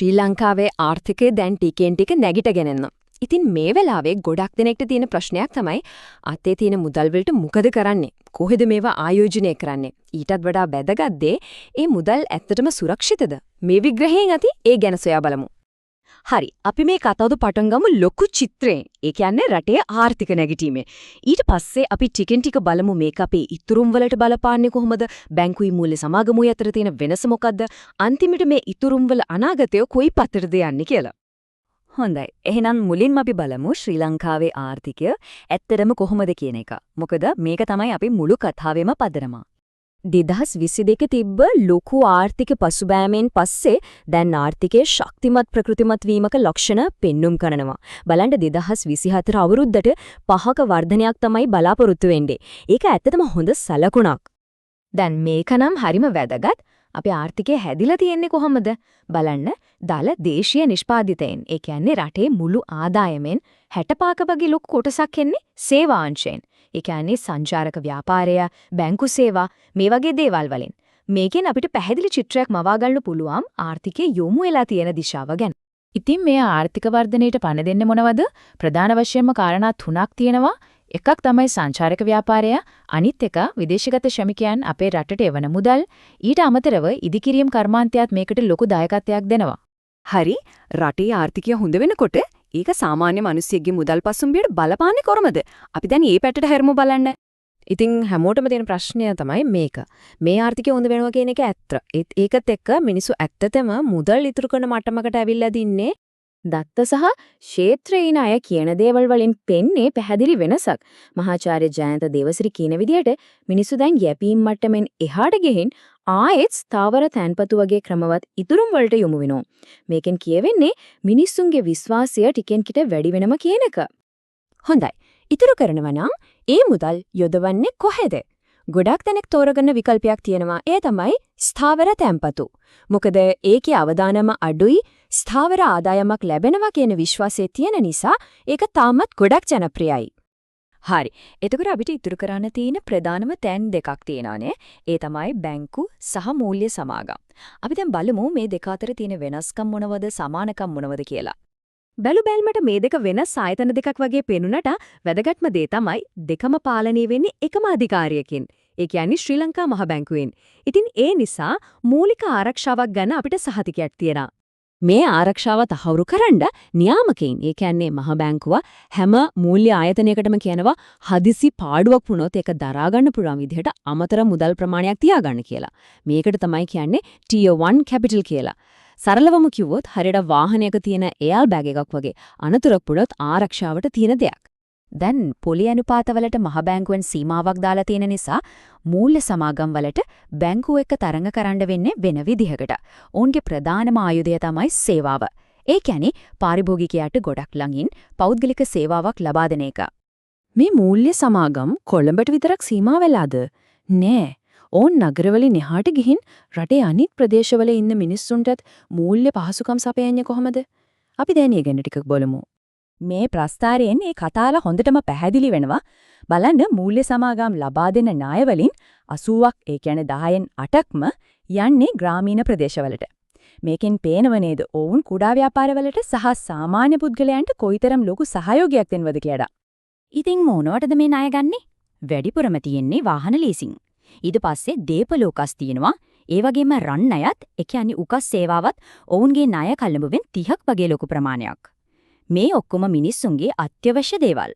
ශ්‍රී ලංකාවේ ආර්ථිකය දැන් ටිකෙන් ටික නැගිටගෙන යනවා. ඉතින් මේ වෙලාවේ ගොඩක් දෙනෙක්ට තියෙන ප්‍රශ්නයක් තමයි අතේ තියෙන මුදල් වලට මොකද කරන්නේ? කොහෙද මේවා ආයෝජනය කරන්නේ? ඊටත් වඩා වැදගත් දේ මේ මුදල් ඇත්තටම සුරක්ෂිතද? මේ විග්‍රහයෙන් අපි ඒ ගැන සොයා බලමු. හරි. අපි මේ කතාවද පටන් ගමු ලොකු චිත්‍රයෙන්. ඒ කියන්නේ රටේ ආර්ථික නැගිටීමේ. ඊට පස්සේ අපි ටිකෙන් ටික බලමු මේක අපේ ඉතුරුම් වලට බලපාන්නේ කොහොමද? බැංකුයි මූල්‍ය සමාගමුයි අතර තියෙන වෙනස මොකද්ද? අන්තිමට මේ ඉතුරුම් වල අනාගතය කොයි පැත්තටද යන්නේ කියලා. හොඳයි. එහෙනම් මුලින්ම අපි බලමු ශ්‍රී ලංකාවේ ආර්ථිකය ඇත්තටම කොහොමද කියන එක. මොකද මේක තමයි අපි මුළු කතාවෙම පදනම. 2022 තිබ්බ ලොකු ආර්ථික පසුබෑමෙන් පස්සේ දැන් ආර්ථිකයේ ශක්තිමත් ප්‍රකෘතිමත් වීමක ලක්ෂණ පෙන්눔 කරනවා. බලන්න 2024 අවුරුද්දට 5ක වර්ධනයක් තමයි බලාපොරොත්තු වෙන්නේ. ඒක ඇත්තටම හොඳ සලකුණක්. දැන් මේක නම් හරිම වැදගත්. අපේ ආර්ථිකය හැදිලා තියෙන්නේ කොහොමද? බලන්න දල දේශීය නිෂ්පාදිතයෙන්. ඒ කියන්නේ රටේ මුළු ආදායමෙන් 65ක වගේ ලොකු කොටසක් එන්නේ සේවා අංශයෙන්. ඒ කියන්නේ සංචාරක ව්‍යාපාරය, බැංකු සේවා මේ වගේ දේවල් වලින්. මේකෙන් අපිට පැහැදිලි චිත්‍රයක් මවා ගන්න පුළුවන් ආර්ථිකයේ යොමු වෙලා තියෙන දිශාව ගැන. ඉතින් මේ ආර්ථික වර්ධනයට පණ දෙන්නේ මොනවද? ප්‍රධාන වශයෙන්ම කාරණා තුනක් තියෙනවා. එකක් තමයි සංචාරක ව්‍යාපාරය, අනිත් එක විදේශගත ශ්‍රමිකයන් අපේ රටට එවන මුදල්. ඊට අමතරව ඉදිකිරීම් කර්මාන්තයත් මේකට ලොකු දායකත්වයක් දෙනවා. හරි. රටේ ආර්ථිකය හොඳ වෙනකොට ඒක සාමාන්‍ය මිනිස්සෙක්ගේ මුදල් පසුම්බියට බලපාන්නේ කොහොමද? අපි දැන් මේ පැත්තට හැරමු බලන්න. ඉතින් හැමෝටම තියෙන ප්‍රශ්නය තමයි මේක. මේ ආර්ථිකය හොඳ වෙනවා කියන එක ඇත්ත. ඒකත් එක්ක මිනිස්සු ඇත්තටම මුදල් ඉතුරු කරන මට්ටමකට ඇවිල්ලා දින්නේ. දත්ත සහ ක්ෂේත්‍රයේන අය කියන දේවල් වලින් පෙන්නේ පැහැදිලි වෙනසක්. මහාචාර්ය ජයන්ත දේවසිරි කියන විදිහට මිනිස්සු දැන් යැපීම් මට්ටමෙන් එහාට ගෙහින් ආයෙත් ස්ථාවර තැන්පතු වගේ ක්‍රමවත් ඉතුරුම් වලට යොමු වෙනවා. මේකෙන් කියවෙන්නේ මිනිස්සුන්ගේ විශ්වාසය ටිකෙන් ටික වැඩි වෙනම කියන එක. හොඳයි. ඉතුරු කරනවා නම් ඒ මුදල් යොදවන්නේ කොහෙද? ගොඩක් දෙනෙක් තෝරගන්න විකල්පයක් තියෙනවා. ඒ තමයි ස්ථාවර තැන්පතු. මොකද ඒකේ අවදානම අඩුයි, ස්ථාවර ආදායමක් ලැබෙනවා කියන විශ්වාසය තියෙන නිසා ඒක තාමත් ගොඩක් ජනප්‍රියයි. හරි. එතකොට අපිට ඉතුරු කරන්න තියෙන ප්‍රධානම තැන් දෙකක් තියෙනවානේ. ඒ තමයි බැංකු සහ මූල්‍ය සමාගම්. අපි දැන් බලමු මේ දෙක අතර තියෙන වෙනස්කම් මොනවද, සමානකම් මොනවද කියලා. බැලුබැල්මට මේ දෙක වෙනස් ආයතන දෙකක් වගේ පේනුනට වැදගත්ම දේ තමයි දෙකම පාලනය වෙන්නේ එකම අධිකාරියකින්. ඒ කියන්නේ ශ්‍රී ලංකා මහ බැංකුවෙන්. ඉතින් ඒ නිසා මූලික ආරක්ෂාවක් ගන්න අපිට සහතිකයක් තියෙනවා. මේ ආරක්ෂාව තහවුරු කරන්න නියාමකයින්, ඒ කියන්නේ මහ බැංකුව හැම මූල්‍ය ආයතනයකටම කියනවා හදිසි පාඩුවක් වුණොත් ඒක දරා ගන්න පුළුවන් විදිහට අමතර මුදල් ප්‍රමාණයක් තියාගන්න කියලා. මේකට තමයි කියන්නේ Tier 1 capital කියලා. සරලවම කිව්වොත් හරියට වාහනයක තියෙන එයාල් බෑග් එකක් වගේ අනතුරක් පුඩොත් ආරක්ෂාවට තියෙන දෙයක්. දැන් පොලි අනුපාතවලට මහ බැංකුවෙන් සීමාවක් දාලා තියෙන නිසා මූල්‍ය සමාගම් වලට බැංකුව එක්ක තරඟ කරන්න වෙන්නේ වෙන විදිහකට. ඔවුන්ගේ ප්‍රධානම ආයුධය තමයි සේවාව. ඒ කියන්නේ පාරිභෝගිකයාට ගොඩක් ළඟින් පෞද්ගලික සේවාවක් ලබා දෙන එක. මේ මූල්‍ය සමාගම් කොළඹට විතරක් සීමා වෙලාද? නෑ. ඕන් නගරවලින් එහාට ගිහින් රටේ අනිත් ප්‍රදේශවල ඉන්න මිනිස්සුන්ටත් මූල්‍ය පහසුකම් සපයන්නේ කොහොමද? අපි දැන් ඒ ගැන ටිකක් බලමු. මේ ප්‍රස්තාරයෙන් මේ කතාව හොඳටම පැහැදිලි වෙනවා. බලන්න මූල්‍ය සමාගම් ලබා දෙන ණය වලින් 80ක්, ඒ කියන්නේ 10න් 8ක්ම යන්නේ ග්‍රාමීණ ප්‍රදේශවලට. මේකෙන් පේනව නේද ඔවුන් කුඩා ව්‍යාපාරවලට සහ සාමාන්‍ය පුද්ගලයන්ට කොයිතරම් ලොකු සහයෝගයක් දෙනවද කියලා. ඉතින් මොනවටද මේ ණය ගන්නෙ? වැඩිපුරම තියෙන්නේ වාහන ලීසින්. ඊට පස්සේ දීපල උකස් තියෙනවා. ඒ වගේම රන් ණයත්, ඒ කියන්නේ උකස් සේවාවත් ඔවුන්ගේ ණය කළඹුවෙන් 30ක් වගේ ලොකු ප්‍රමාණයක්. මේ ඔක්කොම මිනිස්සුන්ගේ අත්‍යවශ්‍ය දේවල්.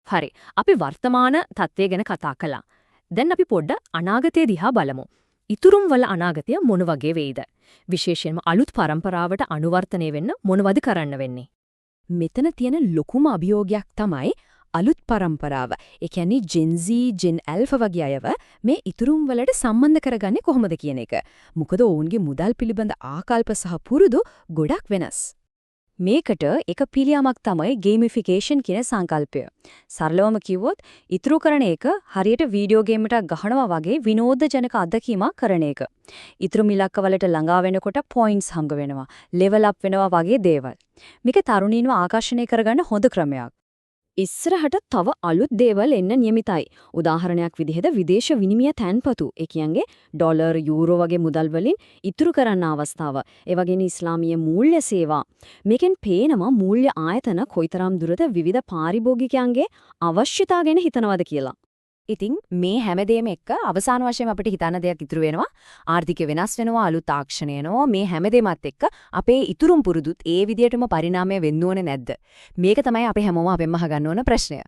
හරි. අපි වර්තමාන තත්ත්වය ගැන කතා කළා. දැන් අපි පොඩ්ඩ අනාගතය දිහා බලමු. ඉතුරුම් වල අනාගතය මොන වගේ වෙයිද? විශේෂයෙන්ම අලුත් පරම්පරාවට අනුවර්තනය වෙන්න මොනවද කරන්න වෙන්නේ? මෙතන තියෙන ලොකුම අභියෝගයක් තමයි අලුත් පරම්පරාව. ඒ කියන්නේ Gen Z, Gen Alpha වගේ අයව මේ ඉතුරුම් වලට සම්බන්ධ කරගන්නේ කොහොමද කියන එක. මොකද ඔවුන්ගේ මුදල් පිළිබඳ ආකල්ප සහ පුරුදු ගොඩක් වෙනස්. මේකට එක පිළියමක් තමයි ගේමිෆිකේෂන් කියන සංකල්පය. සරලවම කිව්වොත් ඉතුරු කරන එක හරියට වීඩියෝ ගේම් එකක් ගහනවා වගේ විනෝදජනක අත්දැකීමක් කරන එක. ඉතුරු මිලක්කවලට ළඟා වෙනකොට පොයින්ට්ස් හම්බ වෙනවා, ලෙවල් අප් වෙනවා වගේ දේවල්. මේක තරුණීන්ව ආකර්ෂණය කරගන්න හොඳ ක්‍රමයක්. ඉස්සරහට තව අලුත් දේවල් එන්න නියමිතයි. උදාහරණයක් විදිහට විදේශ විනිමය තැන්පතු. ඒ කියන්නේ ඩොලර්, යූරෝ වගේ මුදල් වලින් ඉතුරු කරන්න අවස්ථාව. ඒ වගේම ඉස්ලාමීය මූල්‍ය සේවා. මේකෙන් පේනවා මූල්‍ය ආයතන කොයිතරම් දුරට විවිධ පාරිභෝගිකයන්ගේ අවශ්‍යතා ගැන හිතනවද කියලා. ඉතින් මේ හැමදේම එක්ක අවසාන වශයෙන් අපිට හිතන්න දෙයක් ඉතුරු වෙනවා. ආර්ථිකය වෙනස් වෙනවා, අලුත් තාක්ෂණය එනවා. මේ හැමදේමත් එක්ක අපේ ඉතුරුම් පුරුදුත් ඒ විදිහටම පරිණාමය වෙන්න ඕනේ නැද්ද? මේක තමයි අපි හැමෝම අපෙන්ම අහගන්න ඕන ප්‍රශ්නය.